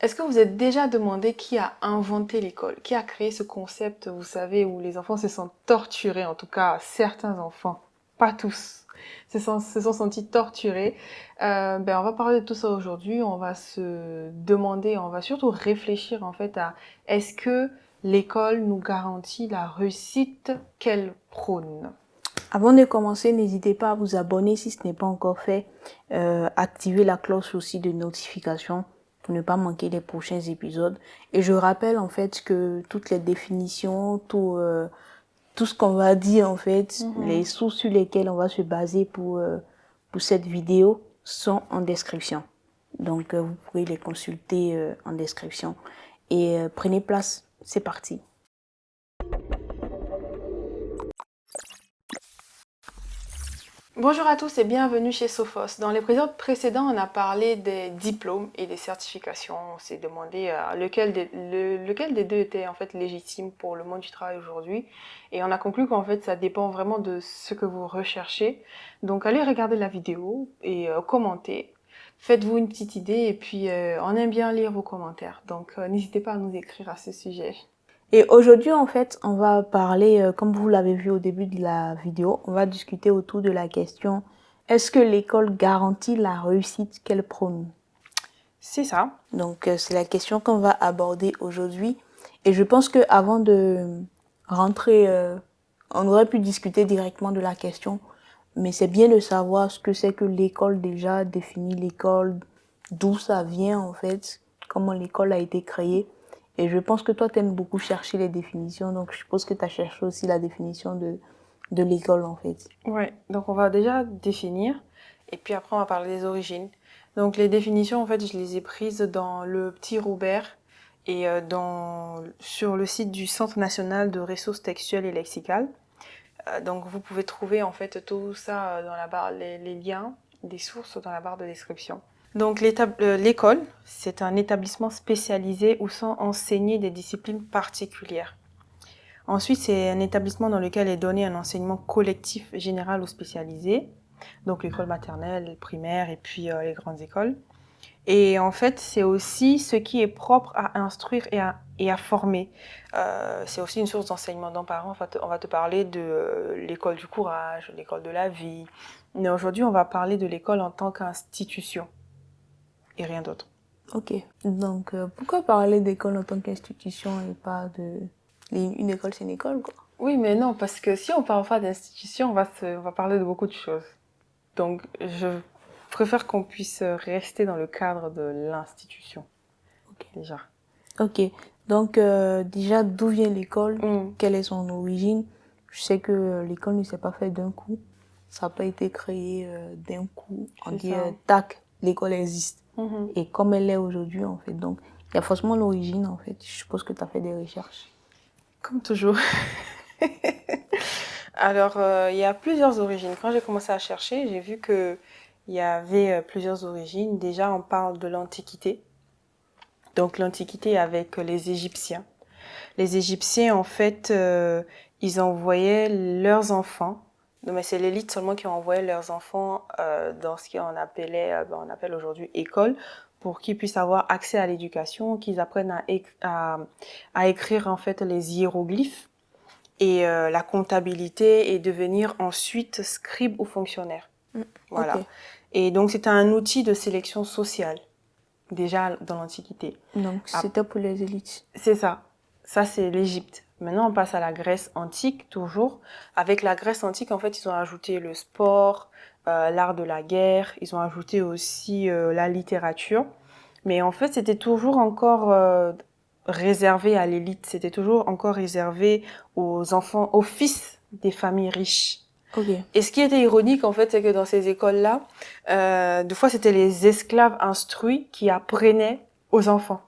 Est-ce que vous êtes déjà demandé qui a inventé l'école? Qui a créé ce concept, vous savez, où les enfants se sentent torturés, en tout cas certains enfants, pas tous, se sont sentis torturés. On va parler de tout ça aujourd'hui. On va se demander, on va surtout réfléchir en fait à est-ce que l'école nous garantit la réussite qu'elle prône? Avant de commencer, n'hésitez pas à vous abonner si ce n'est pas encore fait. Activez la cloche aussi de notification pour ne pas manquer les prochains épisodes. Et je rappelle en fait que toutes les définitions, tout ce qu'on va dire en fait, les sources sur lesquelles on va se baser pour cette vidéo sont en description. Donc vous pourrez les consulter en description. Et prenez place, c'est parti. Bonjour à tous et bienvenue chez Sophos. Dans l'épisode précédent, on a parlé des diplômes et des certifications. On s'est demandé lequel des deux était en fait légitime pour le monde du travail aujourd'hui. Et on a conclu qu'en fait, ça dépend vraiment de ce que vous recherchez. Donc, allez regarder la vidéo et commentez. Faites-vous une petite idée et puis on aime bien lire vos commentaires. Donc, n'hésitez pas à nous écrire à ce sujet. Et aujourd'hui, en fait, on va parler, comme vous l'avez vu au début de la vidéo, on va discuter autour de la question, est-ce que l'école garantit la réussite qu'elle prône? C'est ça. Donc, c'est la question qu'on va aborder aujourd'hui. Et je pense qu'avant de rentrer, on aurait pu discuter directement de la question, mais c'est bien de savoir ce que c'est que l'école déjà, définir l'école, d'où ça vient en fait, comment l'école a été créée. Et je pense que toi, tu aimes beaucoup chercher les définitions, donc je suppose que tu as cherché aussi la définition de l'école en fait. Ouais, donc on va déjà définir et puis après on va parler des origines. Donc les définitions, en fait, je les ai prises dans le Petit Robert et sur le site du Centre national de ressources textuelles et lexicales. Donc vous pouvez trouver en fait tout ça dans la barre, les liens des sources dans la barre de description. Donc l'école, c'est un établissement spécialisé où sont enseignées des disciplines particulières. Ensuite, c'est un établissement dans lequel est donné un enseignement collectif, général ou spécialisé, donc l'école maternelle, primaire et puis les grandes écoles. Et en fait, c'est aussi ce qui est propre à instruire et à former. C'est aussi une source d'enseignement. Donc, par exemple, on va te parler de l'école du courage, l'école de la vie. Mais aujourd'hui, on va parler de l'école en tant qu'institution et rien d'autre. Ok, donc pourquoi parler d'école en tant qu'institution et pas de... Une école, c'est une école quoi. Oui, mais non, parce que si on parle pas d'institution, on va parler de beaucoup de choses. Donc, je préfère qu'on puisse rester dans le cadre de l'institution, déjà. Ok, donc déjà, d'où vient l'école? Quelle est son origine? Je sais que l'école ne s'est pas faite d'un coup. Ça n'a pas été créé d'un coup. On dit, tac, l'école existe. Et comme elle est aujourd'hui, en fait. Donc, il y a forcément l'origine, en fait. Je suppose que tu as fait des recherches. Comme toujours. Alors, il y a plusieurs origines. Quand j'ai commencé à chercher, j'ai vu qu'il y avait plusieurs origines. Déjà, on parle de l'Antiquité. Donc, l'Antiquité avec les Égyptiens. Les Égyptiens, en fait, ils envoyaient leurs enfants. Non, mais c'est l'élite seulement qui envoyait leurs enfants dans ce qu'on appelait, on appelle aujourd'hui école, pour qu'ils puissent avoir accès à l'éducation, qu'ils apprennent à écrire en fait les hiéroglyphes et la comptabilité et devenir ensuite scribe ou fonctionnaire. Voilà. Ok. Et donc c'était un outil de sélection sociale déjà dans l'Antiquité. Donc, c'était pour les élites. C'est ça. Ça, c'est l'Égypte. Maintenant, on passe à la Grèce antique, toujours. Avec la Grèce antique, en fait, ils ont ajouté le sport, l'art de la guerre. Ils ont ajouté aussi la littérature. Mais en fait, c'était toujours encore réservé à l'élite. C'était toujours encore réservé aux enfants, aux fils des familles riches. Ok. Et ce qui était ironique, en fait, c'est que dans ces écoles-là, des fois, c'était les esclaves instruits qui apprenaient aux enfants.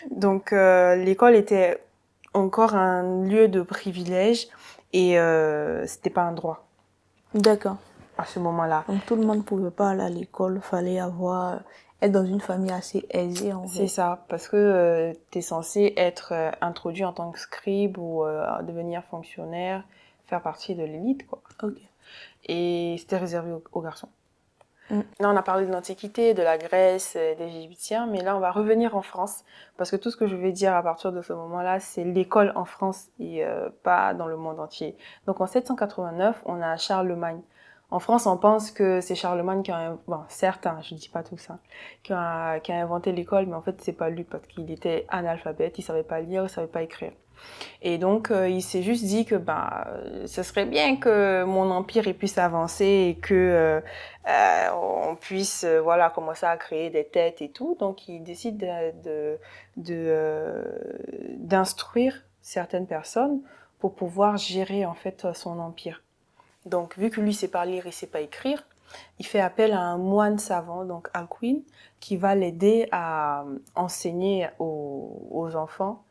Donc, l'école était encore un lieu de privilège et c'était pas un droit D'accord. à ce moment-là. Donc, tout le monde ne pouvait pas aller à l'école. Fallait être dans une famille assez aisée, en fait. C'est ça, parce que tu es censé être introduit en tant que scribe ou devenir fonctionnaire, faire partie de l'élite, quoi. Ok. Et c'était réservé aux garçons. Là, on a parlé de l'Antiquité, de la Grèce, des Égyptiens, mais là, on va revenir en France, parce que tout ce que je vais dire à partir de ce moment-là, c'est l'école en France et pas dans le monde entier. Donc, en 789, on a Charlemagne. En France, on pense que c'est Charlemagne qui a, bon, certains, je dis pas tout ça, qui a inventé l'école, mais en fait, c'est pas lui, parce qu'il était analphabète, il savait pas lire, il savait pas écrire. Et donc, il s'est juste dit que ce serait bien que mon empire il puisse avancer et que on puisse voilà commencer à créer des têtes et tout. Donc, il décide d'instruire certaines personnes pour pouvoir gérer en fait son empire. Donc, vu que lui sait pas lire et sait pas écrire, il fait appel à un moine savant, donc Alcuin, qui va l'aider à enseigner aux enfants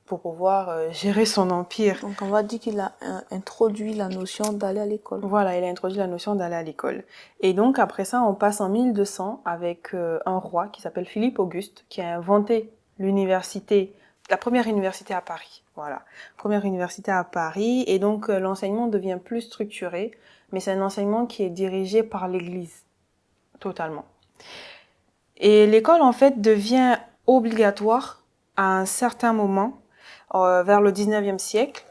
pour pouvoir gérer son empire. Donc on va dire qu'il a introduit la notion d'aller à l'école. Voilà, il a introduit la notion d'aller à l'école. Et donc après ça, on passe en 1200 avec un roi qui s'appelle Philippe Auguste, qui a inventé l'université, la première université à Paris. Voilà, première université à Paris. Et donc l'enseignement devient plus structuré, mais c'est un enseignement qui est dirigé par l'Église, totalement. Et l'école en fait devient obligatoire à un certain moment, vers le 19e siècle,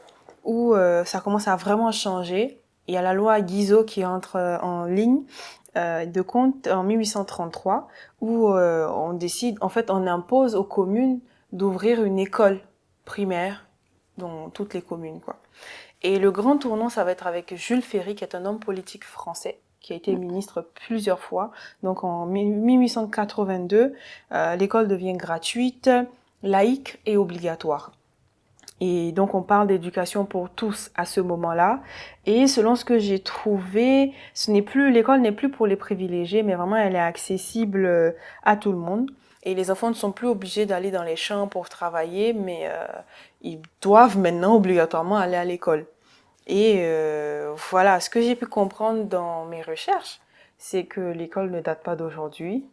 où ça commence à vraiment changer. Il y a la loi Guizot qui entre en ligne de compte en 1833, où on décide, en fait, on impose aux communes d'ouvrir une école primaire dans toutes les communes, quoi. Et le grand tournant, ça va être avec Jules Ferry, qui est un homme politique français, qui a été ministre plusieurs fois. Donc en 1882, l'école devient gratuite, laïque et obligatoire. Et donc, on parle d'éducation pour tous à ce moment-là. Et selon ce que j'ai trouvé, l'école n'est plus pour les privilégiés, mais vraiment, elle est accessible à tout le monde. Et les enfants ne sont plus obligés d'aller dans les champs pour travailler, mais ils doivent maintenant obligatoirement aller à l'école. Et voilà, ce que j'ai pu comprendre dans mes recherches, c'est que l'école ne date pas d'aujourd'hui.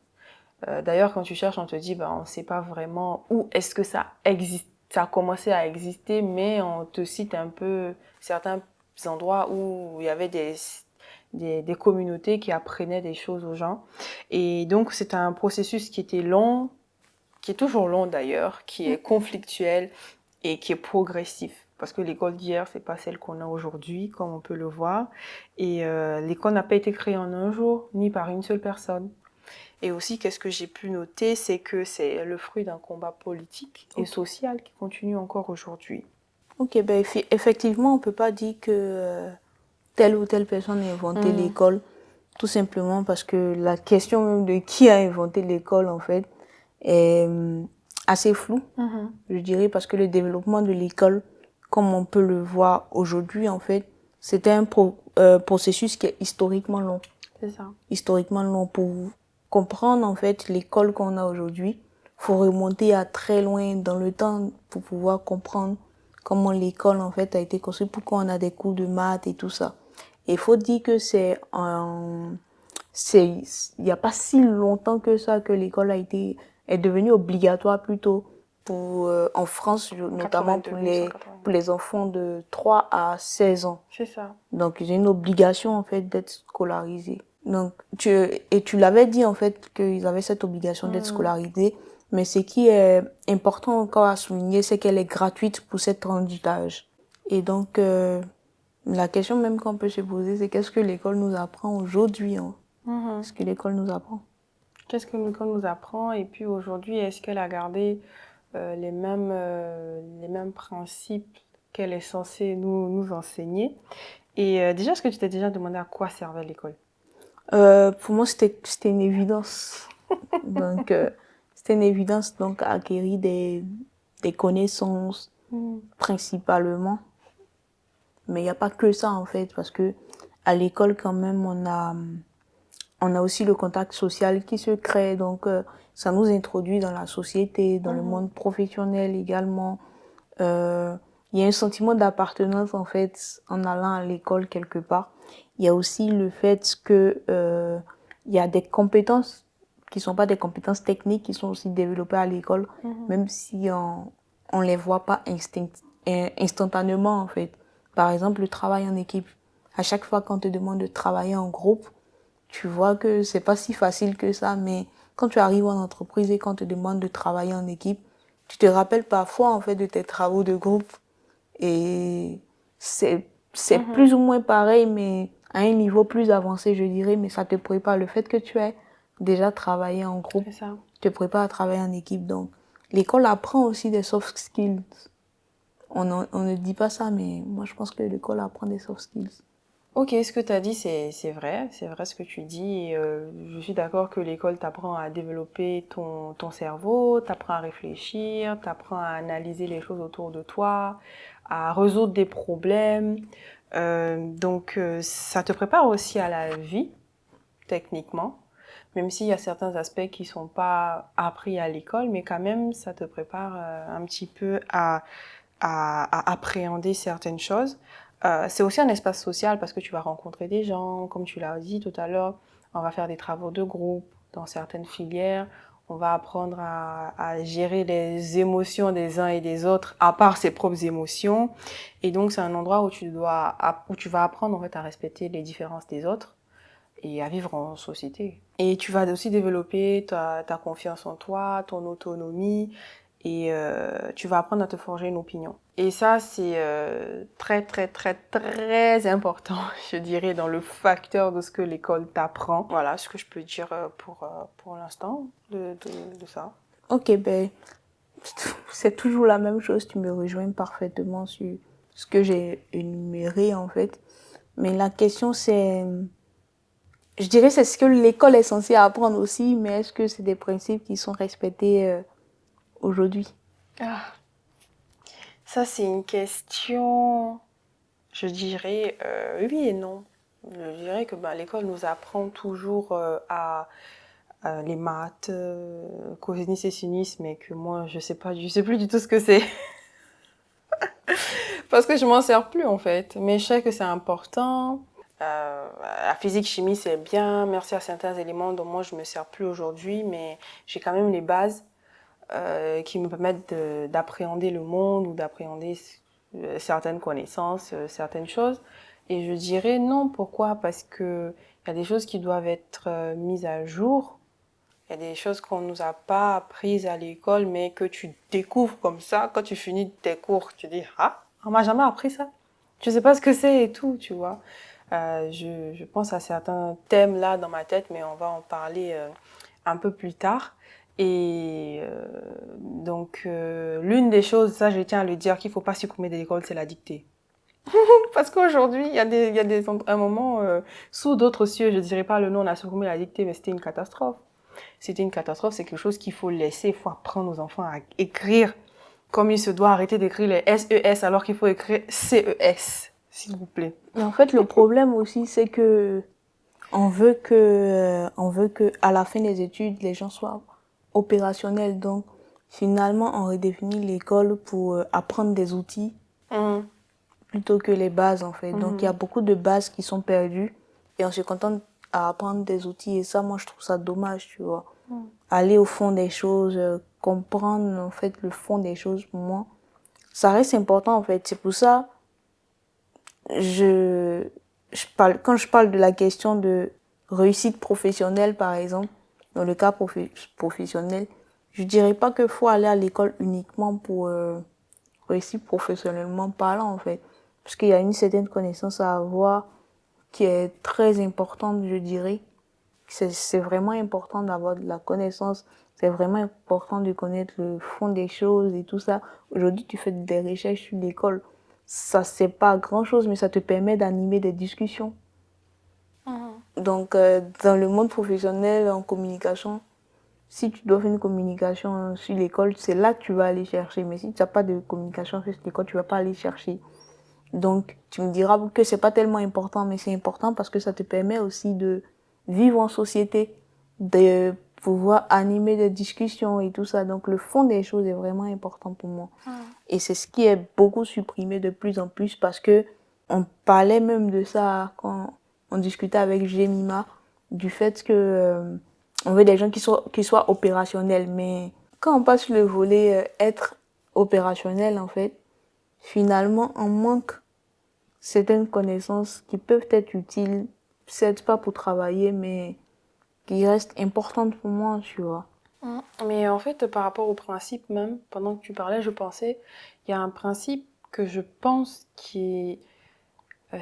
D'ailleurs, quand tu cherches, on te dit, on ne sait pas vraiment où est-ce que ça existe. Ça a commencé à exister, mais on te cite un peu certains endroits où il y avait des communautés qui apprenaient des choses aux gens. Et donc, c'est un processus qui était long, qui est toujours long d'ailleurs, qui est conflictuel et qui est progressif. Parce que l'école d'hier, c'est pas celle qu'on a aujourd'hui, comme on peut le voir. Et l'école n'a pas été créée en un jour, ni par une seule personne. Et aussi, qu'est-ce que j'ai pu noter, c'est que c'est le fruit d'un combat politique et social qui continue encore aujourd'hui. Ok, effectivement, on peut pas dire que telle ou telle personne a inventé l'école, tout simplement parce que la question même de qui a inventé l'école, en fait, est assez floue, je dirais, parce que le développement de l'école, comme on peut le voir aujourd'hui, en fait, c'était un processus qui est historiquement long. C'est ça. Historiquement long. Pour comprendre, en fait, l'école qu'on a aujourd'hui, faut remonter à très loin dans le temps pour pouvoir comprendre comment l'école, en fait, a été construite, pourquoi on a des cours de maths et tout ça. Et il faut dire que il n'y a pas si longtemps que ça que l'école est devenue obligatoire plutôt pour, en France, notamment pour les enfants de 3 à 16 ans. C'est ça. Donc, ils ont une obligation, en fait, d'être scolarisés. Donc, tu l'avais dit, en fait, qu'ils avaient cette obligation d'être scolarisés. Mais ce qui est important encore à souligner, c'est qu'elle est gratuite pour cette tranche d'âge. Et donc, la question même qu'on peut se poser, c'est qu'est-ce que l'école nous apprend aujourd'hui, hein? Qu'est-ce que l'école nous apprend? Qu'est-ce que l'école nous apprend? Et puis aujourd'hui, est-ce qu'elle a gardé les mêmes principes qu'elle est censée nous enseigner? Et déjà, est-ce que tu t'es déjà demandé à quoi servait l'école? Pour moi, c'était une évidence. Donc, c'était une évidence, donc, à acquérir des connaissances, principalement. Mais il n'y a pas que ça, en fait, parce que à l'école, quand même, on a aussi le contact social qui se crée. Donc, ça nous introduit dans la société, dans le monde professionnel également. Il y a un sentiment d'appartenance, en fait, en allant à l'école quelque part. Il y a aussi le fait que il y a des compétences qui sont pas des compétences techniques qui sont aussi développées à l'école, même si on les voit pas instantanément, en fait. Par exemple, le travail en équipe. À chaque fois qu'on te demande de travailler en groupe, tu vois que c'est pas si facile que ça, mais quand tu arrives en entreprise et qu'on te demande de travailler en équipe, tu te rappelles parfois en fait de tes travaux de groupe et c'est Mhm. plus ou moins pareil, mais à un niveau plus avancé, je dirais, mais ça te prépare. Le fait que tu aies déjà travaillé en groupe C'est ça. te prépare à travailler en équipe. Donc, l'école apprend aussi des soft skills. On ne dit pas ça, mais moi, je pense que l'école apprend des soft skills. Ok, ce que tu as dit, c'est vrai ce que tu dis. Et, je suis d'accord que l'école t'apprend à développer ton cerveau, t'apprend à réfléchir, t'apprend à analyser les choses autour de toi, à résoudre des problèmes. Ça te prépare aussi à la vie, techniquement, même s'il y a certains aspects qui sont pas appris à l'école, mais quand même, ça te prépare un petit peu à appréhender certaines choses. C'est aussi un espace social parce que tu vas rencontrer des gens, comme tu l'as dit tout à l'heure, on va faire des travaux de groupe dans certaines filières, on va apprendre à gérer les émotions des uns et des autres, à part ses propres émotions. Et donc, c'est un endroit où tu vas apprendre en fait à respecter les différences des autres et à vivre en société. Et tu vas aussi développer ta confiance en toi, ton autonomie, et tu vas apprendre à te forger une opinion. Et ça, c'est très, très, très, très important, je dirais, dans le facteur de ce que l'école t'apprend. Voilà ce que je peux dire pour l'instant de ça. Ok, ben, c'est toujours la même chose. Tu me rejoins parfaitement sur ce que j'ai énuméré, en fait. Mais la question, c'est, je dirais, c'est ce que l'école est censée apprendre aussi, mais est-ce que c'est des principes qui sont respectés aujourd'hui? Ah, ça, c'est une question, je dirais oui et non. Je dirais que l'école nous apprend toujours les maths, cosinus et sinus, mais que moi je sais plus du tout ce que c'est parce que je m'en sers plus en fait. Mais je sais que c'est important. La physique, chimie, c'est bien. Merci à certains éléments dont moi je me sers plus aujourd'hui, mais j'ai quand même les bases qui me permettent d'appréhender le monde ou d'appréhender certaines connaissances, certaines choses. Et je dirais non. Pourquoi? Parce que il y a des choses qui doivent être mises à jour. Il y a des choses qu'on nous a pas apprises à l'école, mais que tu découvres comme ça. Quand tu finis tes cours, tu dis, ah, on m'a jamais appris ça. Je sais pas ce que c'est et tout, tu vois. Je pense à certains thèmes là dans ma tête, mais on va en parler un peu plus tard. Et l'une des choses, ça je tiens à le dire, qu'il faut pas supprimer de l'école, c'est la dictée. Parce qu'aujourd'hui, il y a un moment, sous d'autres cieux, je dirais pas le nom, on a supprimé la dictée, mais c'était une catastrophe. C'était une catastrophe, c'est quelque chose qu'il faut laisser, il faut apprendre aux enfants à écrire comme il se doit, arrêter d'écrire les SES alors qu'il faut écrire CES, s'il vous plaît. Mais en fait, le problème aussi, c'est que on veut que à la fin des études, les gens soient opérationnels. Donc, finalement, on redéfinit l'école pour apprendre des outils Mmh. plutôt que les bases, en fait. Donc, il y a Mmh. beaucoup de bases qui sont perdues et on se contente à apprendre des outils. Et ça, moi, je trouve ça dommage, tu vois. Aller au fond des choses, comprendre, en fait, le fond des choses, pour moi, ça reste important, en fait. C'est pour ça, je, quand je parle de la question de réussite professionnelle, par exemple, dans le cas professionnel, je dirais pas qu'il faut aller à l'école uniquement pour réussir professionnellement parlant, en fait. Parce qu'il y a une certaine connaissance à avoir qui est très importante, je dirais. C'est vraiment important d'avoir de la connaissance. C'est vraiment important de connaître le fond des choses et tout ça. Aujourd'hui, tu fais des recherches sur l'école. Ça, c'est pas grand-chose, mais ça te permet d'animer des discussions. Mmh. Donc, dans le monde professionnel, en communication, si tu dois faire une communication sur l'école, c'est là que tu vas aller chercher. Mais si tu n'as pas de communication sur l'école, tu vas pas aller chercher. Donc, tu me diras que c'est pas tellement important, mais c'est important parce que ça te permet aussi de vivre en société, de pouvoir animer des discussions et tout ça. Donc, le fond des choses est vraiment important pour moi. Et c'est ce qui est beaucoup supprimé de plus en plus parce que on parlait même de ça quand on discutait avec Jemima, du fait que on veut des gens qui soient opérationnels. Mais quand on passe le volet être opérationnel, en fait, finalement, on manque certaines connaissances qui peuvent être utiles certes pas pour travailler, mais qui reste importante pour moi, tu vois. Mais en fait, par rapport au principe même, pendant que tu parlais, je pensais, il y a un principe que je pense qui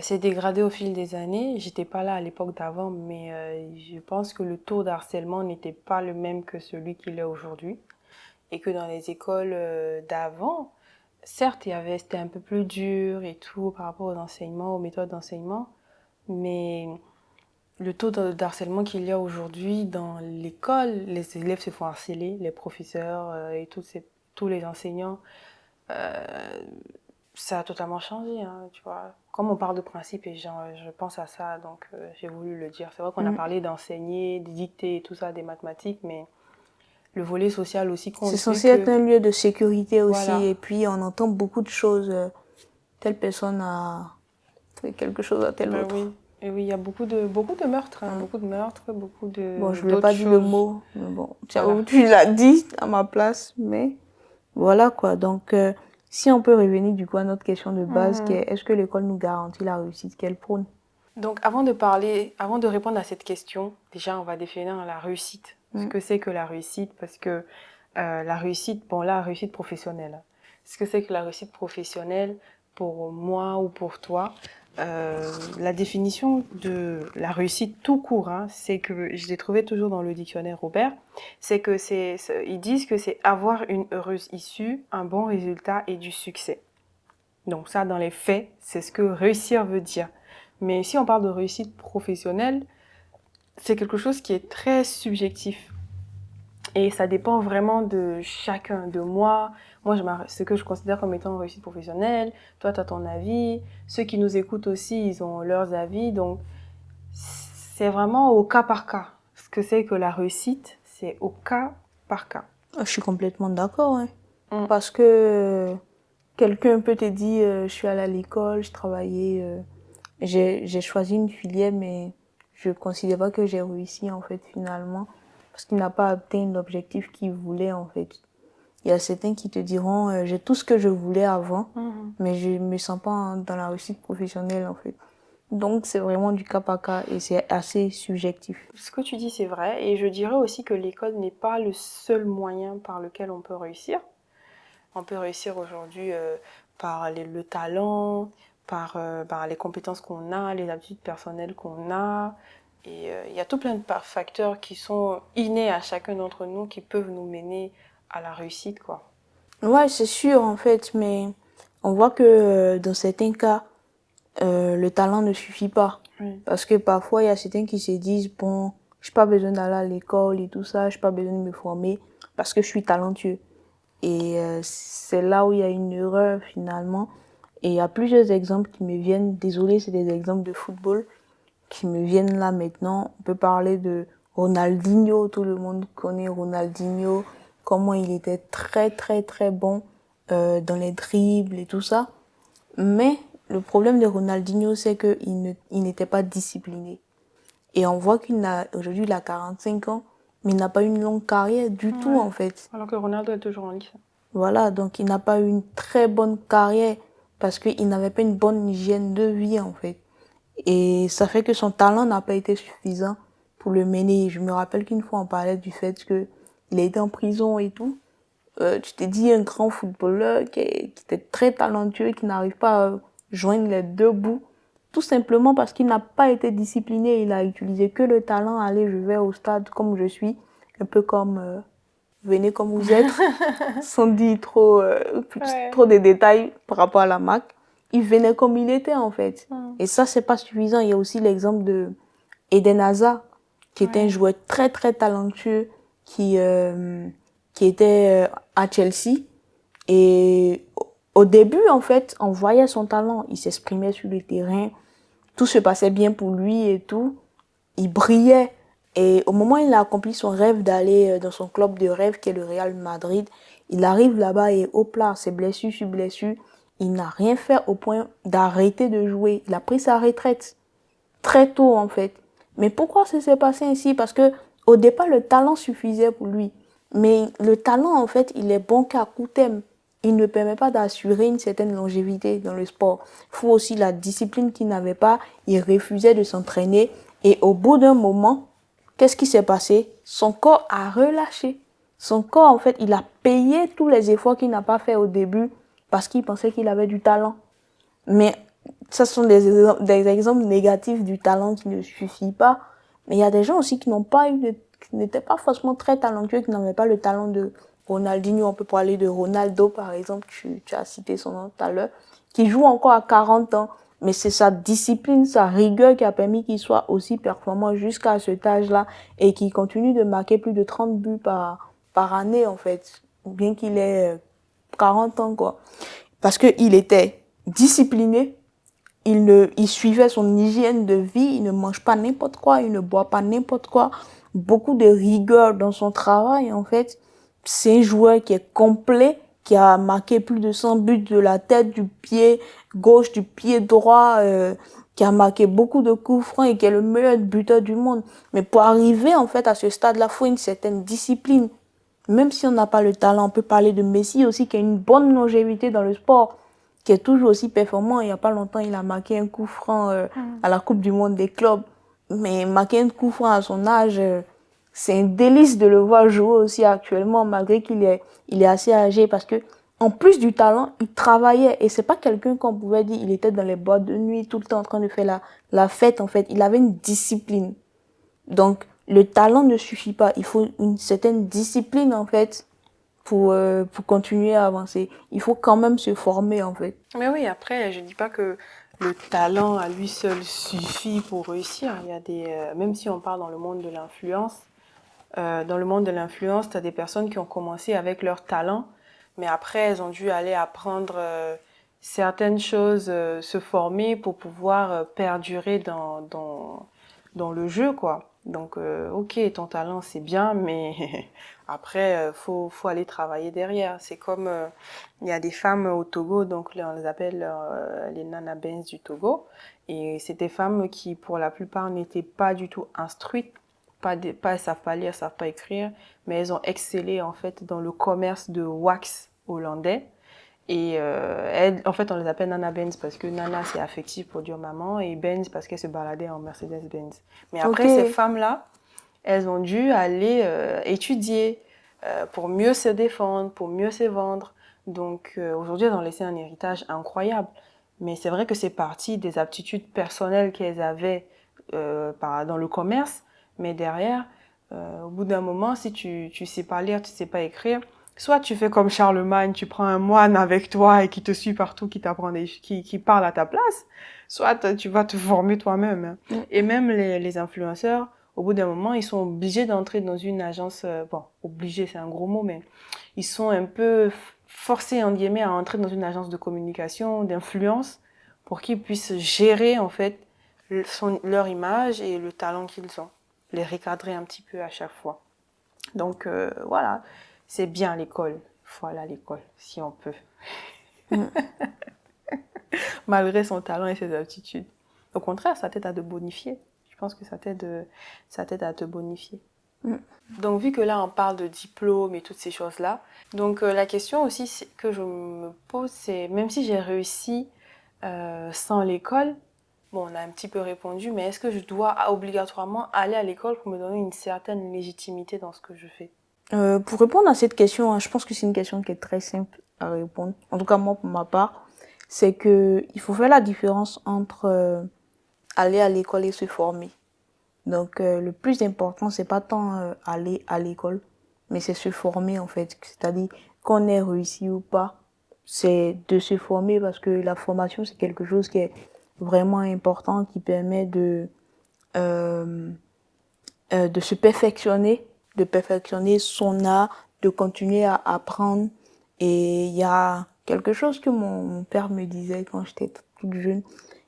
s'est dégradé au fil des années. J'étais pas là à l'époque d'avant, mais je pense que le taux d'harcèlement n'était pas le même que celui qu'il est aujourd'hui. Et que dans les écoles d'avant, certes, c'était un peu plus dur et tout par rapport aux enseignements, aux méthodes d'enseignement, mais le taux d'harcèlement qu'il y a aujourd'hui dans l'école, les élèves se font harceler, les professeurs et tous les enseignants, euh, ça a totalement changé, hein, tu vois. Comme on parle de principe et je pense à ça, donc j'ai voulu le dire. C'est vrai qu'on a Mm. parlé d'enseigner, de dicter et tout ça, des mathématiques, mais le volet social aussi C'est compte, vu censé être que, un lieu de sécurité aussi, voilà. et puis on entend beaucoup de choses. Telle personne a fait quelque chose à telle Ben autre. oui. Et oui, il y a beaucoup de meurtres, hein, Mm. beaucoup de meurtres, beaucoup Bon, de je voulais d'autres pas dire le choses. mot, mais bon, Voilà. tu l'as dit à ma place, mais voilà quoi. Donc, si on peut revenir du coup à notre question de base, qui Mhm. est est-ce que l'école nous garantit la réussite qu'elle prône? Donc, avant de répondre à cette question, déjà, on va définir la réussite. Ce Mm. que c'est que la réussite, parce que la réussite, bon là, réussite professionnelle. Ce que c'est que la réussite professionnelle pour moi ou pour toi, la définition de la réussite tout court, hein, c'est que je l'ai trouvé toujours dans le dictionnaire Robert, c'est que ils disent que c'est avoir une heureuse issue, un bon résultat et du succès. Donc ça, dans les faits, c'est ce que réussir veut dire. Mais si on parle de réussite professionnelle, c'est quelque chose qui est très subjectif. Et ça dépend vraiment de chacun, de moi. Moi, ce que je considère comme étant une réussite professionnelle. Toi, tu as ton avis. Ceux qui nous écoutent aussi, ils ont leurs avis. Donc, c'est vraiment au cas par cas. Ce que c'est que la réussite, c'est au cas par cas. Je suis complètement d'accord, hein. Mm. Parce que quelqu'un peut te dire, je suis allée à l'école, je travaillais, j'ai choisi une filière, mais je considère pas que j'ai réussi, en fait, finalement, parce qu'il n'a pas atteint l'objectif qu'il voulait, en fait. Il y a certains qui te diront, j'ai tout ce que je voulais avant, Mhm. mais je me sens pas dans la réussite professionnelle, en fait. Donc, c'est vraiment du cas par cas et c'est assez subjectif. Ce que tu dis, c'est vrai. Et je dirais aussi que l'école n'est pas le seul moyen par lequel on peut réussir. On peut réussir aujourd'hui par le talent, par les compétences qu'on a, les habitudes personnelles qu'on a. Et il y a tout plein de facteurs qui sont innés à chacun d'entre nous qui peuvent nous mener à la réussite, quoi. Ouais, c'est sûr, en fait, mais on voit que dans certains cas, le talent ne suffit pas. Oui. Parce que parfois, il y a certains qui se disent, bon, j'ai pas besoin d'aller à l'école et tout ça, j'ai pas besoin de me former parce que je suis talentueux. Et c'est là où il y a une erreur finalement. Et il y a plusieurs exemples qui me viennent. Désolé, c'est des exemples de football qui me viennent là maintenant. On peut parler de Ronaldinho, tout le monde connaît Ronaldinho, comment il était très très très bon dans les dribbles et tout ça. Mais le problème de Ronaldinho, c'est il n'était pas discipliné. Et on voit aujourd'hui il a 45 ans, mais il n'a pas une longue carrière du tout Ouais. en fait. Alors que Ronaldo est toujours en lice. Voilà, donc il n'a pas eu une très bonne carrière parce qu'il n'avait pas une bonne hygiène de vie en fait. Et ça fait que son talent n'a pas été suffisant pour le mener. Je me rappelle qu'une fois on parlait du fait que il a été en prison et tout. Tu te dis un grand footballeur qui était très talentueux, qui n'arrive pas à joindre les deux bouts, tout simplement parce qu'il n'a pas été discipliné. Il a utilisé que le talent. Allez, je vais au stade comme je suis, un peu comme venez comme vous êtes, sans dire Ouais. trop de détails par rapport à la marque. Il venait comme il était en fait. Mm. Et ça, c'est pas suffisant. Il y a aussi l'exemple de Eden Hazard, qui était un Ouais. joueur très très talentueux, qui, euh, qui était à Chelsea. Et au début, en fait, on voyait son talent. Il s'exprimait sur le terrain. Tout se passait bien pour lui et tout. Il brillait. Et au moment où il a accompli son rêve d'aller dans son club de rêve, qui est le Real Madrid, il arrive là-bas et hop là, c'est blessure sur blessure. Il n'a rien fait au point d'arrêter de jouer. Il a pris sa retraite très tôt en fait. Mais pourquoi ça s'est passé ainsi? Parce que au départ, le talent suffisait pour lui. Mais le talent, en fait, il est bon qu'à court terme. Il ne permet pas d'assurer une certaine longévité dans le sport. Il faut aussi la discipline qu'il n'avait pas. Il refusait de s'entraîner Et au bout d'un moment, qu'est-ce qui s'est passé? Son corps a relâché. Son corps, en fait, il a payé tous les efforts qu'il n'a pas fait au début parce qu'il pensait qu'il avait du talent. Mais ce sont des exemples négatifs du talent qui ne suffit pas. Mais il y a des gens aussi qui qui n'étaient pas forcément très talentueux, qui n'avaient pas le talent de Ronaldinho. On peut parler de Ronaldo, par exemple, tu as cité son nom tout à l'heure, qui joue encore à 40 ans. Mais c'est sa discipline, sa rigueur qui a permis qu'il soit aussi performant jusqu'à cet âge-là et qui continue de marquer plus de 30 buts par année, en fait, bien qu'il ait 40 ans, quoi. Parce qu'il était discipliné, il suivait son hygiène de vie, il ne mange pas n'importe quoi, il ne boit pas n'importe quoi. Beaucoup de rigueur dans son travail, en fait. C'est un joueur qui est complet, qui a marqué plus de 100 buts de la tête, du pied gauche, du pied droit, qui a marqué beaucoup de coups francs et qui est le meilleur buteur du monde. Mais pour arriver, en fait, à ce stade-là, il faut une certaine discipline. Même si on n'a pas le talent, on peut parler de Messi aussi, qui a une bonne longévité dans le sport, qui est toujours aussi performant. Il n'y a pas longtemps, il a marqué un coup franc à la Coupe du Monde des clubs. Mais marquer un coup franc à son âge, c'est un délice de le voir jouer aussi actuellement, malgré il est assez âgé, parce que en plus du talent, il travaillait. Et c'est pas quelqu'un qu'on pouvait dire, il était dans les boîtes de nuit, tout le temps en train de faire la fête, en fait. Il avait une discipline. Donc, le talent ne suffit pas. Il faut une certaine discipline, en fait, pour continuer à avancer. Il faut quand même se former, en fait. Mais oui, après, je dis pas que le talent à lui seul suffit pour réussir. Il y a même si on parle dans le monde de l'influence, tu as des personnes qui ont commencé avec leur talent, mais après, elles ont dû aller apprendre certaines choses, se former pour pouvoir perdurer dans le jeu, quoi. Donc, ok, ton talent, c'est bien, mais après, faut aller travailler derrière. C'est comme, il y a des femmes au Togo, donc là, on les appelle les nanabens du Togo. Et c'est des femmes qui, pour la plupart, n'étaient pas du tout instruites, elles savent pas lire, savent pas écrire, mais elles ont excellé, en fait, dans le commerce de wax hollandais. Et en fait, on les appelle Nana Benz parce que Nana, c'est affectif pour dire maman, et Benz parce qu'elle se baladait en Mercedes-Benz. Mais après, ces femmes-là, elles ont dû aller étudier pour mieux se défendre, pour mieux se vendre. Donc aujourd'hui, elles ont laissé un héritage incroyable. Mais c'est vrai que c'est parti des aptitudes personnelles qu'elles avaient dans le commerce. Mais derrière, au bout d'un moment, si tu sais pas lire, tu sais pas écrire, soit tu fais comme Charlemagne, tu prends un moine avec toi et qui te suit partout, qui parle à ta place, soit tu vas te former toi-même. Et même les influenceurs, au bout d'un moment, ils sont obligés d'entrer dans une agence, bon, obligés, c'est un gros mot, mais ils sont un peu forcés, en guillemets, à entrer dans une agence de communication, d'influence, pour qu'ils puissent gérer, en fait, leur image et le talent qu'ils ont. Les recadrer un petit peu à chaque fois. Donc, voilà. C'est bien l'école. Il faut aller à l'école, si on peut. Malgré son talent et ses aptitudes. Au contraire, ça t'aide à te bonifier. Je pense que ça t'aide à te bonifier. Donc, vu que là, on parle de diplôme et toutes ces choses-là, donc la question aussi que je me pose, c'est même si j'ai réussi sans l'école, bon, on a un petit peu répondu, mais est-ce que je dois obligatoirement aller à l'école pour me donner une certaine légitimité dans ce que je fais ? Pour répondre à cette question, je pense que c'est une question qui est très simple à répondre. En tout cas, moi, pour ma part, c'est que il faut faire la différence entre aller à l'école et se former. Donc, le plus important, c'est pas tant aller à l'école, mais c'est se former, en fait. C'est-à-dire qu'on ait réussi ou pas, c'est de se former parce que la formation, c'est quelque chose qui est vraiment important, qui permet de se perfectionner, de perfectionner son art, de continuer à apprendre. Et il y a quelque chose que mon père me disait quand j'étais toute jeune.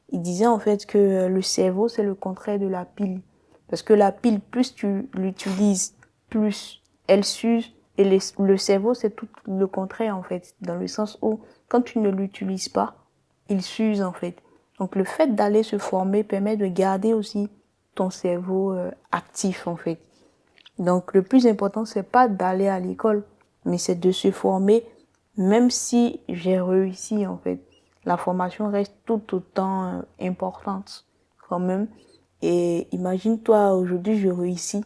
Il disait en fait que le cerveau, c'est le contraire de la pile. Parce que la pile, plus tu l'utilises, plus elle s'use. Et le cerveau, c'est tout le contraire en fait. Dans le sens où, quand tu ne l'utilises pas, il s'use en fait. Donc le fait d'aller se former permet de garder aussi ton cerveau actif en fait. Donc le plus important c'est pas d'aller à l'école, mais c'est de se former. Même si j'ai réussi en fait, la formation reste tout autant importante quand même. Et imagine-toi, aujourd'hui, je réussis.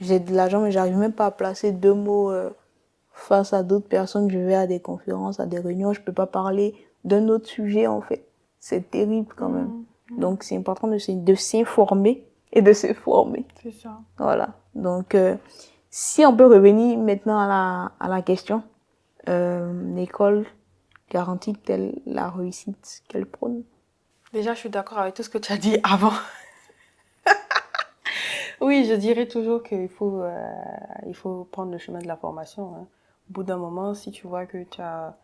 J'ai de l'argent, mais j'arrive même pas à placer 2 mots face à d'autres personnes. Je vais à des conférences, à des réunions, je peux pas parler d'un autre sujet, en fait. C'est terrible quand même. Donc, c'est important de s'informer et de se former. C'est ça. Voilà. Donc, si on peut revenir maintenant à la question, l'école garantit-elle la réussite qu'elle prône? Déjà, je suis d'accord avec tout ce que tu as dit avant. Oui, je dirais toujours il faut prendre le chemin de la formation, hein. Au bout d'un moment, si tu vois que tu as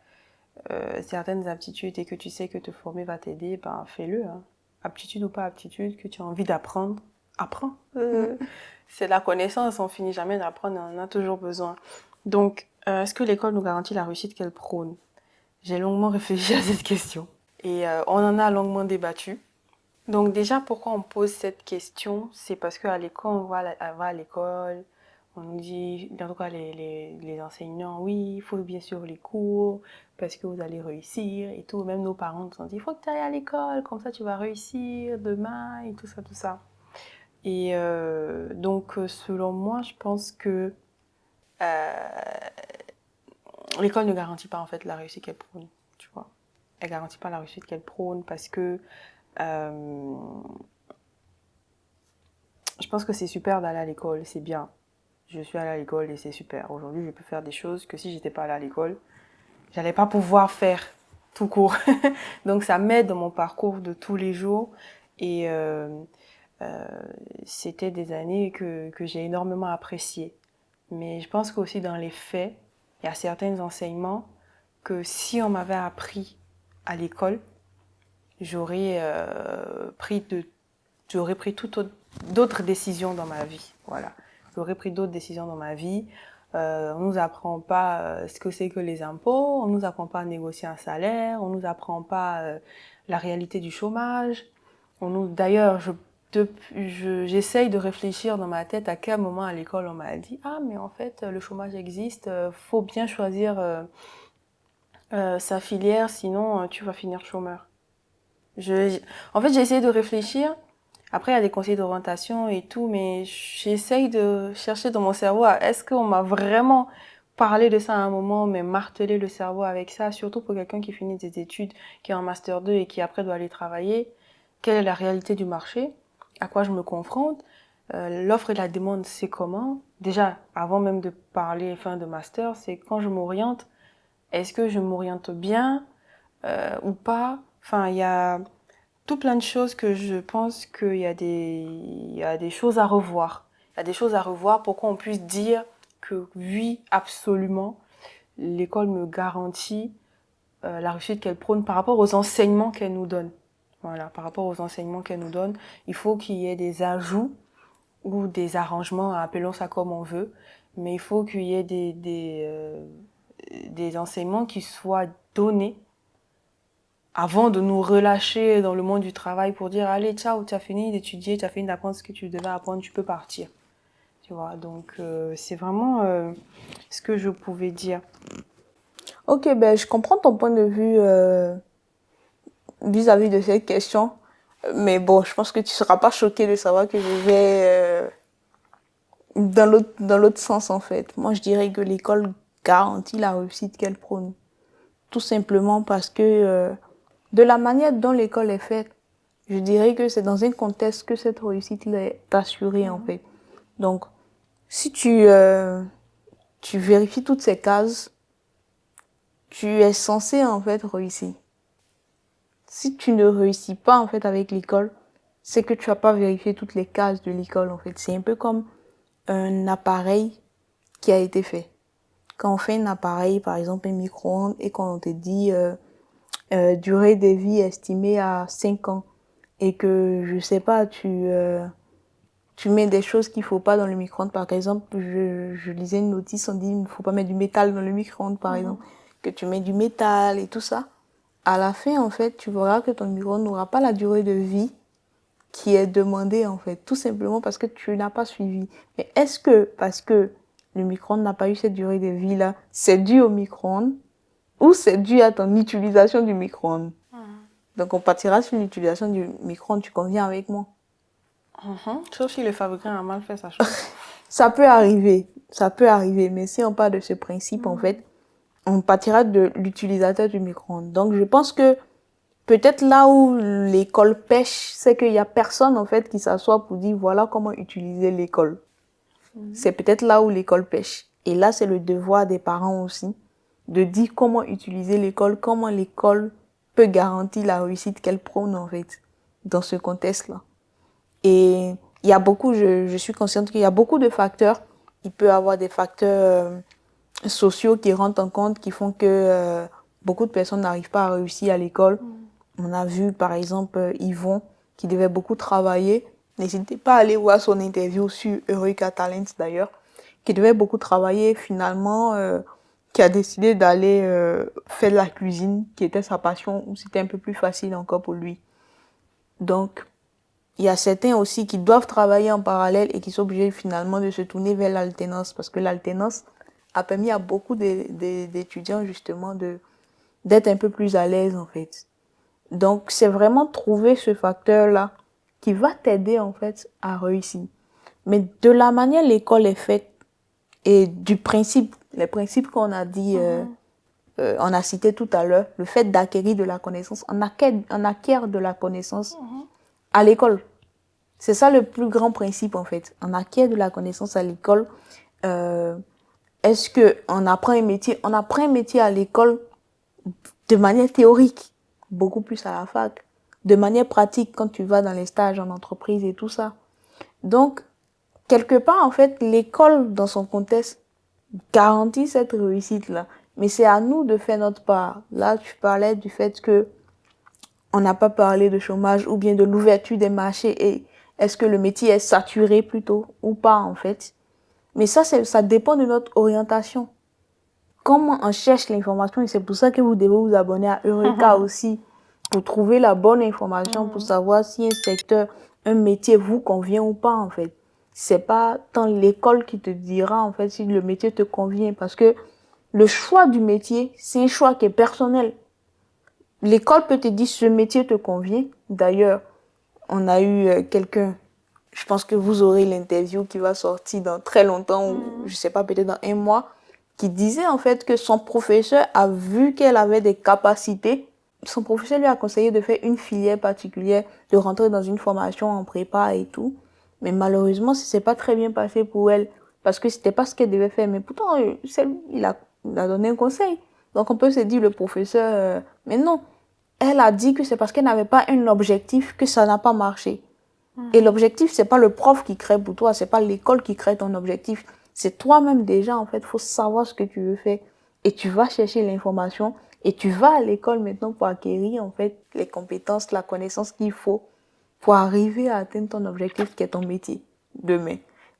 certaines aptitudes et que tu sais que te former va t'aider, ben fais-le, hein. Aptitude ou pas aptitude, que tu as envie d'apprendre, apprends. C'est la connaissance, on finit jamais d'apprendre, on en a toujours besoin. Donc, est-ce que l'école nous garantit la réussite qu'elle prône? J'ai longuement réfléchi à cette question et on en a longuement débattu. Donc déjà, pourquoi on pose cette question? C'est parce qu'à l'école, on va à l'école, on nous dit, en tout cas les enseignants, oui, il faut bien sûr les cours, parce que vous allez réussir et tout. Même nos parents nous ont dit, il faut que tu ailles à l'école, comme ça tu vas réussir demain et tout ça, tout ça. Et donc, selon moi, je pense que l'école ne garantit pas en fait la réussite qu'elle prône, tu vois. Elle garantit pas la réussite qu'elle prône parce que je pense que c'est super d'aller à l'école, c'est bien. Je suis allée à l'école et c'est super. Aujourd'hui, je peux faire des choses que si j'étais pas allée à l'école, j'allais pas pouvoir faire tout court. Donc ça m'aide dans mon parcours de tous les jours et c'était des années que j'ai énormément appréciées. Mais je pense qu'aussi dans les faits, il y a certains enseignements que si on m'avait appris à l'école, j'aurais j'aurais pris d'autres décisions dans ma vie. Voilà. J'aurais pris d'autres décisions dans ma vie. On nous apprend pas ce que c'est que les impôts, on nous apprend pas à négocier un salaire, on nous apprend pas la réalité du chômage. D'ailleurs, j'essaye de réfléchir dans ma tête à quel moment à l'école on m'a dit ah mais en fait le chômage existe, faut bien choisir sa filière sinon tu vas finir chômeur. En fait j'ai essayé de réfléchir. Après, il y a des conseils d'orientation et tout, mais j'essaye de chercher dans mon cerveau, est-ce qu'on m'a vraiment parlé de ça à un moment, mais martelé le cerveau avec ça, surtout pour quelqu'un qui finit des études, qui est en master 2 et qui après doit aller travailler. Quelle est la réalité du marché? À quoi je me confronte? L'offre et la demande, c'est comment? Déjà, avant même de parler enfin de master, c'est quand je m'oriente, est-ce que je m'oriente bien ou pas? Enfin, il y a tout plein de choses que je pense il y a des choses à revoir. Il y a des choses à revoir pour qu'on puisse dire que oui, absolument, l'école me garantit la réussite qu'elle prône par rapport aux enseignements qu'elle nous donne. Voilà, par rapport aux enseignements qu'elle nous donne, il faut qu'il y ait des ajouts ou des arrangements, appelons ça comme on veut, mais il faut qu'il y ait des enseignements qui soient donnés avant de nous relâcher dans le monde du travail pour dire allez ciao, tu as fini d'étudier, tu as fini d'apprendre ce que tu devais apprendre, tu peux partir. Tu vois, donc c'est vraiment ce que je pouvais dire. Ok, ben je comprends ton point de vue vis-à-vis de cette question. Mais bon, je pense que tu seras pas choqué de savoir que je vais dans l'autre sens en fait. Moi, je dirais que l'école garantit la réussite qu'elle prône. Tout simplement parce que de la manière dont l'école est faite, je dirais que c'est dans un contexte que cette réussite est assurée en fait. Donc, si tu vérifies toutes ces cases, tu es censé en fait réussir. Si tu ne réussis pas en fait avec l'école, c'est que tu n'as pas vérifié toutes les cases de l'école en fait. C'est un peu comme un appareil qui a été fait. Quand on fait un appareil, par exemple un micro-ondes, et qu'on te dit durée de vie estimée à 5 ans, et que, je sais pas, tu mets des choses qu'il faut pas dans le micro-ondes, par exemple, je lisais une notice, on dit il ne faut pas mettre du métal dans le micro-ondes, par exemple, que tu mets du métal et tout ça. À la fin, en fait, tu verras que ton micro-ondes n'aura pas la durée de vie qui est demandée, en fait, tout simplement parce que tu n'as pas suivi. Mais est-ce que, parce que le micro-ondes n'a pas eu cette durée de vie-là, c'est dû au micro-ondes ou c'est dû à ton utilisation du micro-ondes? Donc, on partira sur l'utilisation du micro-ondes, tu conviens avec moi? Sauf si le fabricant a mal fait sa chose. Ça peut arriver, mais si on parle de ce principe, en fait, on partira de l'utilisateur du micro-ondes. Donc, je pense que peut-être là où l'école pêche, c'est qu'il y a personne, en fait, qui s'assoit pour dire, voilà comment utiliser l'école. C'est peut-être là où l'école pêche. Et là, c'est le devoir des parents aussi, de dire comment utiliser l'école, comment l'école peut garantir la réussite qu'elle prône, en fait, dans ce contexte-là. Et il y a beaucoup, je suis consciente qu'il y a beaucoup de facteurs. Il peut y avoir des facteurs sociaux qui rentrent en compte, qui font que beaucoup de personnes n'arrivent pas à réussir à l'école. On a vu par exemple Yvon qui devait beaucoup travailler. N'hésitez pas à aller voir son interview sur Eureka Talents d'ailleurs, qui devait beaucoup travailler finalement, qui a décidé d'aller faire de la cuisine, qui était sa passion, où c'était un peu plus facile encore pour lui. Donc, il y a certains aussi qui doivent travailler en parallèle et qui sont obligés finalement de se tourner vers l'alternance, parce que l'alternance a permis à beaucoup d'étudiants justement d'être un peu plus à l'aise en fait. Donc, c'est vraiment trouver ce facteur-là qui va t'aider en fait à réussir. Mais de la manière l'école est faite et du principe, les principes qu'on a dit, on a cité tout à l'heure, le fait d'acquérir de la connaissance, on acquiert de la connaissance à l'école. C'est ça le plus grand principe en fait. On acquiert de la connaissance à l'école. Est-ce qu'on apprend un métier? On apprend un métier à l'école de manière théorique, beaucoup plus à la fac. De manière pratique quand tu vas dans les stages en entreprise et tout ça. Donc, quelque part en fait, l'école dans son contexte garantit cette réussite-là. Mais c'est à nous de faire notre part. Là, tu parlais du fait que on n'a pas parlé de chômage ou bien de l'ouverture des marchés et est-ce que le métier est saturé plutôt ou pas en fait. Mais ça dépend de notre orientation. Comment on cherche l'information et c'est pour ça que vous devez vous abonner à Eureka aussi pour trouver la bonne information, pour savoir si un secteur, un métier vous convient ou pas en fait. C'est pas tant l'école qui te dira en fait si le métier te convient parce que le choix du métier, c'est un choix qui est personnel. L'école peut te dire ce métier te convient. D'ailleurs, on a eu quelqu'un, je pense que vous aurez l'interview qui va sortir dans très longtemps, ou je sais pas, peut-être dans un mois, qui disait en fait que son professeur a vu qu'elle avait des capacités. Son professeur lui a conseillé de faire une filière particulière, de rentrer dans une formation en prépa et tout. Mais malheureusement, ça s'est pas très bien passé pour elle, parce que c'était pas ce qu'elle devait faire. Mais pourtant, il a donné un conseil. Donc on peut se dire, le professeur, mais non. Elle a dit que c'est parce qu'elle n'avait pas un objectif que ça n'a pas marché. Et l'objectif, c'est pas le prof qui crée pour toi, c'est pas l'école qui crée ton objectif. C'est toi-même déjà, en fait, faut savoir ce que tu veux faire. Et tu vas chercher l'information et tu vas à l'école maintenant pour acquérir, en fait, les compétences, la connaissance qu'il faut pour arriver à atteindre ton objectif qui est ton métier demain.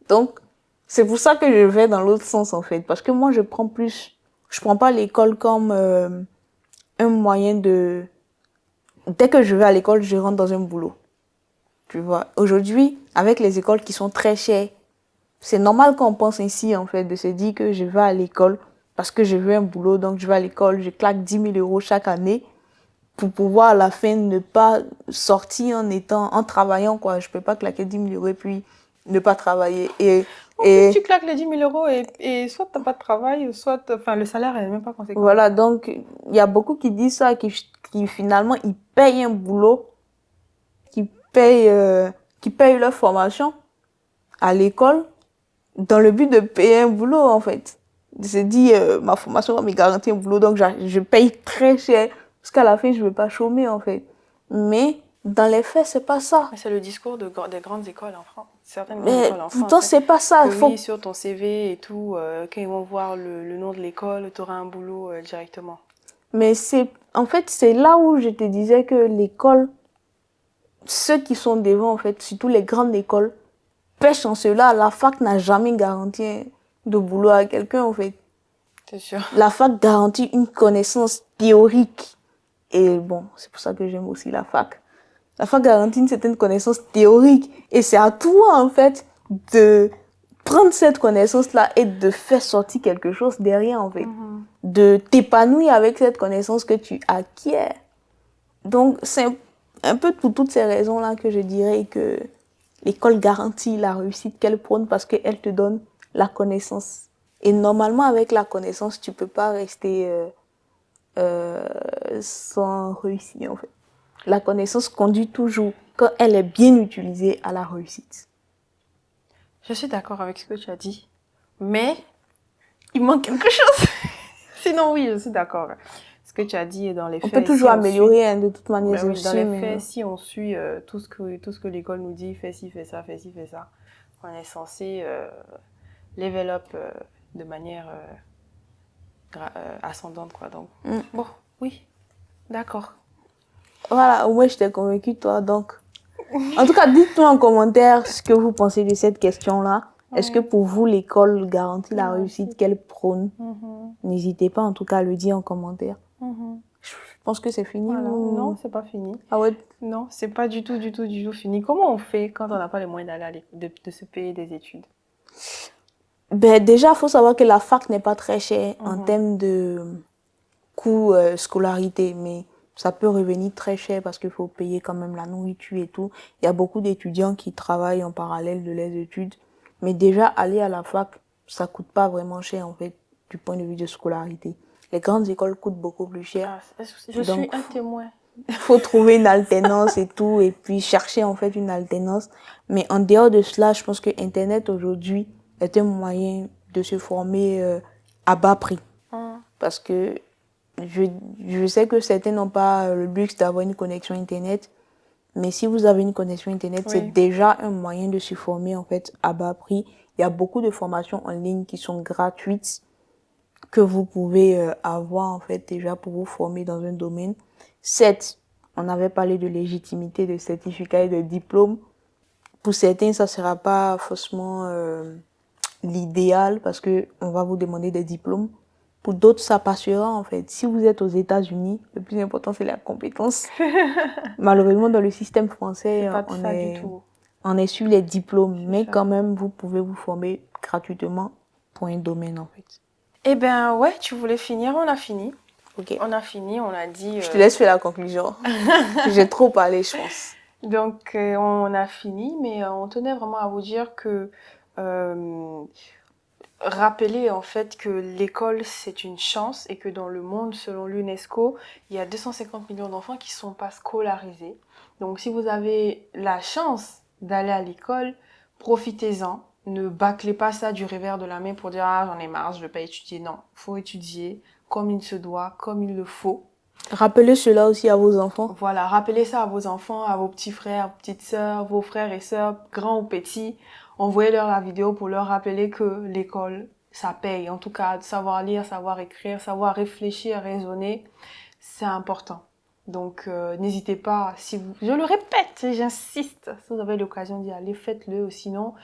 Donc, c'est pour ça que je vais dans l'autre sens, en fait. Parce que moi, je prends pas l'école comme un moyen de... Dès que je vais à l'école, je rentre dans un boulot. Tu vois, aujourd'hui, avec les écoles qui sont très chères, c'est normal qu'on pense ainsi, en fait, de se dire que je vais à l'école parce que je veux un boulot, donc je vais à l'école, je claque 10 000 euros chaque année pour pouvoir à la fin ne pas sortir en travaillant, quoi. Je peux pas claquer 10 000 euros et puis ne pas travailler. Tu claques les 10 000 euros et soit t'as pas de travail, soit, enfin, le salaire est même pas conséquent. Voilà, donc, il y a beaucoup qui disent ça, qui finalement, ils payent un boulot, qui payent leur formation à l'école dans le but de payer un boulot, en fait. De se dire, ma formation va me garantir un boulot, donc je paye très cher, parce qu'à la fin, je ne veux pas chômer, en fait. Mais, dans les faits, c'est pas ça. C'est le discours des grandes écoles en France. Certaines Mais grandes écoles en France. pourtant, c'est pas ça. Oui, sur ton CV et tout, quand ils vont voir le nom de l'école, tu auras un boulot directement. Mais en fait, c'est là où je te disais que l'école, ceux qui sont devant, en fait, surtout les grandes écoles, pêchent en cela. La fac n'a jamais garanti de boulot à quelqu'un, en fait. C'est sûr. La fac garantit une connaissance théorique. Et bon, c'est pour ça que j'aime aussi la fac. La fac garantit une certaine connaissance théorique. Et c'est à toi, en fait, de prendre cette connaissance-là et de faire sortir quelque chose derrière, en fait. De t'épanouir avec cette connaissance que tu acquiers. Donc, c'est un peu pour toutes ces raisons-là que je dirais que l'école garantit la réussite qu'elle prône parce qu'elle te donne la connaissance. Et normalement, avec la connaissance, tu peux pas rester sans réussir, en fait. La connaissance conduit toujours, quand elle est bien utilisée, à la réussite. Je suis d'accord avec ce que tu as dit, mais il manque quelque chose. Sinon, oui, je suis d'accord. Ce que tu as dit est dans les faits. On peut toujours améliorer, hein, de toute manière. Ben oui, dans les faits, si on suit tout ce que l'école nous dit, fais ci, fais ça, fais ci, fais ça, on est censé level up de manière ascendante, quoi. Donc, bon, oui, d'accord. Voilà, au moins je t'ai convaincu, toi, donc. En tout cas, dites-moi en commentaire ce que vous pensez de cette question-là. Ouais. Est-ce que pour vous, l'école garantit la réussite qu'elle prône? N'hésitez pas, en tout cas, à le dire en commentaire. Je pense que c'est fini. Voilà. Ou... Non, c'est pas fini. Ah ouais? Non, c'est pas du tout fini. Comment on fait quand on n'a pas les moyens d'aller de se payer des études? Ben, déjà, il faut savoir que la fac n'est pas très chère en termes de coût scolarité, mais ça peut revenir très cher parce qu'il faut payer quand même la nourriture et tout. Il y a beaucoup d'étudiants qui travaillent en parallèle de leurs études, mais déjà, aller à la fac, ça coûte pas vraiment cher, en fait, du point de vue de scolarité. Les grandes écoles coûtent beaucoup plus cher. Je suis un témoin. Il faut trouver une alternance et tout, et puis chercher en fait une alternance. Mais en dehors de cela, je pense que Internet aujourd'hui est un moyen de se former à bas prix. Parce que je sais que certains n'ont pas le luxe d'avoir une connexion Internet, mais si vous avez une connexion Internet, c'est déjà un moyen de se former en fait à bas prix. Il y a beaucoup de formations en ligne qui sont gratuites que vous pouvez avoir en fait déjà pour vous former dans un domaine. Certes, on avait parlé de légitimité, de certificat et de diplôme. Pour certains, ça ne sera pas forcément l'idéal parce qu'on va vous demander des diplômes. Pour d'autres, ça passera en fait. Si vous êtes aux États-Unis, le plus important, c'est la compétence. Malheureusement, dans le système français, on est sur les diplômes. Mais quand même, vous pouvez vous former gratuitement pour un domaine en fait. Eh ben ouais, tu voulais finir, on a fini. Ok. On a fini, on a dit... Je te laisse faire la conclusion. J'ai trop parlé, je pense. Donc, on a fini, mais on tenait vraiment à vous dire que... rappeler en fait que l'école, c'est une chance et que dans le monde, selon l'UNESCO, il y a 250 millions d'enfants qui ne sont pas scolarisés. Donc, si vous avez la chance d'aller à l'école, profitez-en. Ne bâclez pas ça du revers de la main pour dire « Ah, j'en ai marre, je ne vais pas étudier ». Non, il faut étudier comme il se doit, comme il le faut. Rappelez cela aussi à vos enfants. Voilà, rappelez ça à vos enfants, à vos petits frères, petites sœurs, vos frères et sœurs, grands ou petits. Envoyez-leur la vidéo pour leur rappeler que l'école, ça paye. En tout cas, savoir lire, savoir écrire, savoir réfléchir, raisonner, c'est important. Donc, n'hésitez pas, je le répète, j'insiste, si vous avez l'occasion d'y aller, faites-le. Sinon,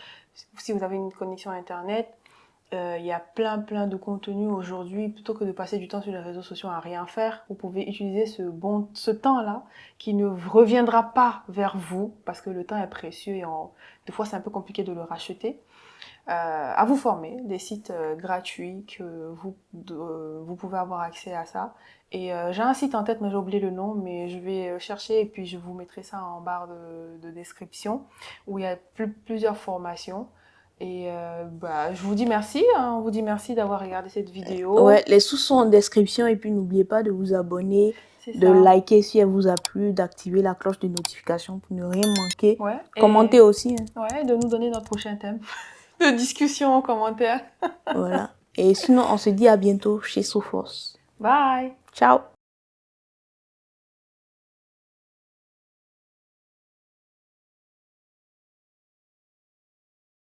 si vous avez une connexion Internet, il y a plein de contenus aujourd'hui. Plutôt que de passer du temps sur les réseaux sociaux à rien faire, vous pouvez utiliser ce temps-là qui ne reviendra pas vers vous parce que le temps est précieux et des fois c'est un peu compliqué de le racheter. À vous former, des sites gratuits que vous pouvez avoir accès à ça. Et j'ai un site en tête mais j'ai oublié le nom, mais je vais chercher et puis je vous mettrai ça en barre de description où il y a plusieurs formations. Et je vous dis merci, hein, on vous dit merci d'avoir regardé cette vidéo. Ouais, les sous sont en description et puis n'oubliez pas de vous abonner, de liker si elle vous a plu, d'activer la cloche de notification pour ne rien manquer. Ouais, commentez aussi. Hein. Ouais, de nous donner notre prochain thème de discussion en commentaire. Voilà. Et sinon, on se dit à bientôt chez SoForce. Bye. Ciao.